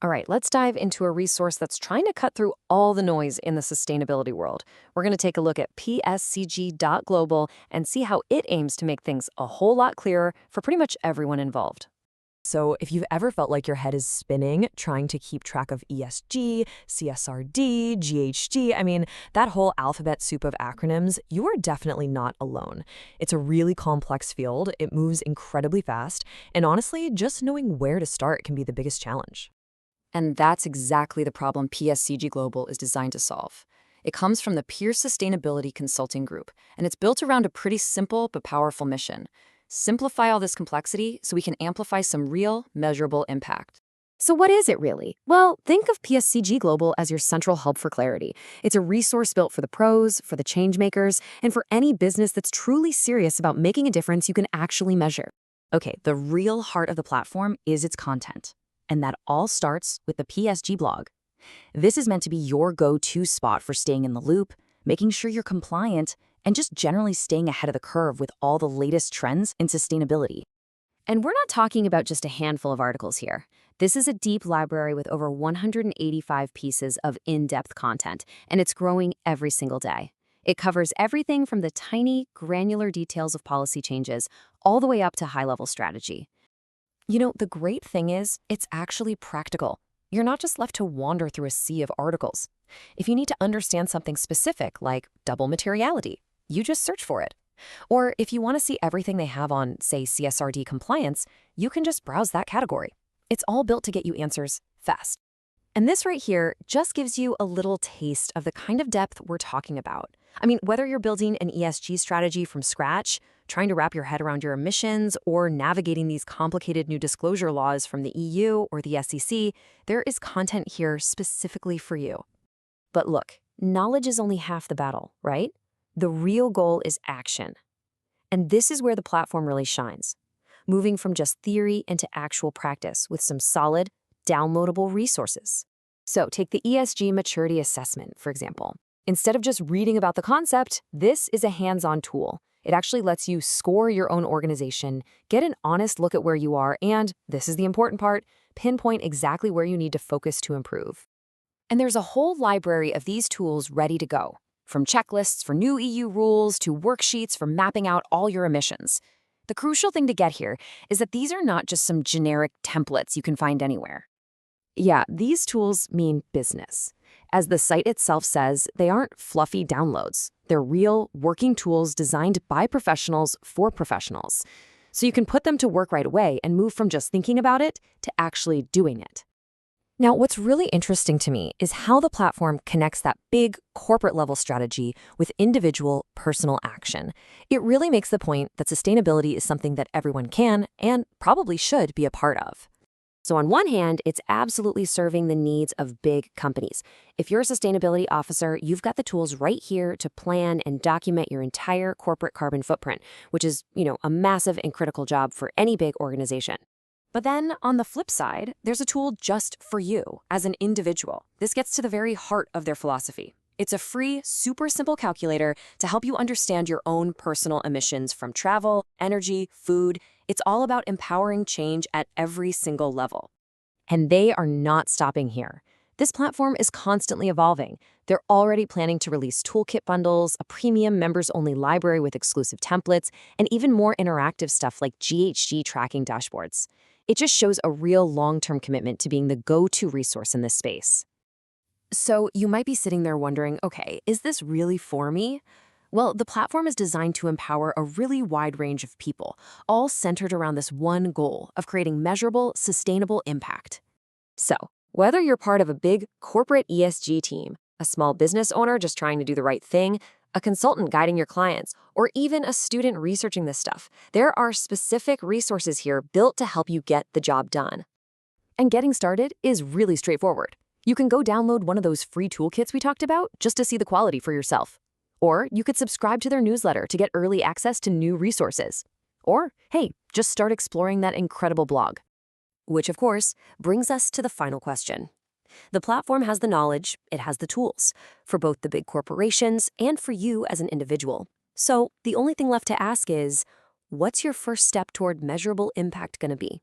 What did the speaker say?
All right, let's dive into a resource that's trying to cut through all the noise in the sustainability world. We're going to take a look at PSCG Global and see how it aims to make things a whole lot clearer for pretty much everyone involved. So, if you've ever felt like your head is spinning trying to keep track of ESG, CSRD, GHG, that whole alphabet soup of acronyms, you are definitely not alone. It's a really complex field, it moves incredibly fast, and honestly, just knowing where to start can be the biggest challenge. And that's exactly the problem PSCG Global is designed to solve. It comes from the Pearce Sustainability Consulting Group, and it's built around a pretty simple but powerful mission: simplify all this complexity so we can amplify some real, measurable impact. So what is it really? Well, think of PSCG Global as your central hub for clarity. It's a resource built for the pros, for the change makers, and for any business that's truly serious about making a difference you can actually measure. Okay, the real heart of the platform is its content. And that all starts with the PSG blog. This is meant to be your go-to spot for staying in the loop, making sure you're compliant, and just generally staying ahead of the curve with all the latest trends in sustainability. And we're not talking about just a handful of articles here. This is a deep library with over 185 pieces of in-depth content, and it's growing every single day. It covers everything from the tiny, granular details of policy changes all the way up to high-level strategy. The great thing is, it's actually practical. You're not just left to wander through a sea of articles. If you need to understand something specific, like double materiality, you just search for it. Or if you want to see everything they have on, say, CSRD compliance, you can just browse that category. It's all built to get you answers fast. And this right here just gives you a little taste of the kind of depth we're talking about. Whether you're building an ESG strategy from scratch, trying to wrap your head around your emissions, or navigating these complicated new disclosure laws from the EU or the SEC, there is content here specifically for you. But look, knowledge is only half the battle, right? The real goal is action. And this is where the platform really shines, moving from just theory into actual practice with some solid, downloadable resources. So take the ESG maturity assessment, for example. Instead of just reading about the concept, this is a hands-on tool. It actually lets you score your own organization, get an honest look at where you are, and, this is the important part, pinpoint exactly where you need to focus to improve. And there's a whole library of these tools ready to go, from checklists for new EU rules to worksheets for mapping out all your emissions. The crucial thing to get here is that these are not just some generic templates you can find anywhere. Yeah, these tools mean business. As the site itself says, they aren't fluffy downloads. They're real, working tools designed by professionals for professionals. So you can put them to work right away and move from just thinking about it to actually doing it. Now, what's really interesting to me is how the platform connects that big corporate-level strategy with individual, personal action. It really makes the point that sustainability is something that everyone can and probably should be a part of. So on one hand, it's absolutely serving the needs of big companies. If you're a sustainability officer, you've got the tools right here to plan and document your entire corporate carbon footprint, which is, a massive and critical job for any big organization. But then on the flip side, there's a tool just for you as an individual. This gets to the very heart of their philosophy. It's a free, super simple calculator to help you understand your own personal emissions from travel, energy, food. It's all about empowering change at every single level. And they are not stopping here. This platform is constantly evolving. They're already planning to release toolkit bundles, a premium members-only library with exclusive templates, and even more interactive stuff like GHG tracking dashboards. It just shows a real long-term commitment to being the go-to resource in this space. So you might be sitting there wondering, okay, is this really for me? Well, the platform is designed to empower a really wide range of people, all centered around this one goal of creating measurable, sustainable impact. So, whether you're part of a big corporate ESG team, a small business owner just trying to do the right thing, a consultant guiding your clients, or even a student researching this stuff, there are specific resources here built to help you get the job done. And getting started is really straightforward. You can go download one of those free toolkits we talked about just to see the quality for yourself. Or you could subscribe to their newsletter to get early access to new resources. Or, hey, just start exploring that incredible blog. Which, of course, brings us to the final question. The platform has the knowledge, it has the tools, for both the big corporations and for you as an individual. So the only thing left to ask is, what's your first step toward measurable impact going to be?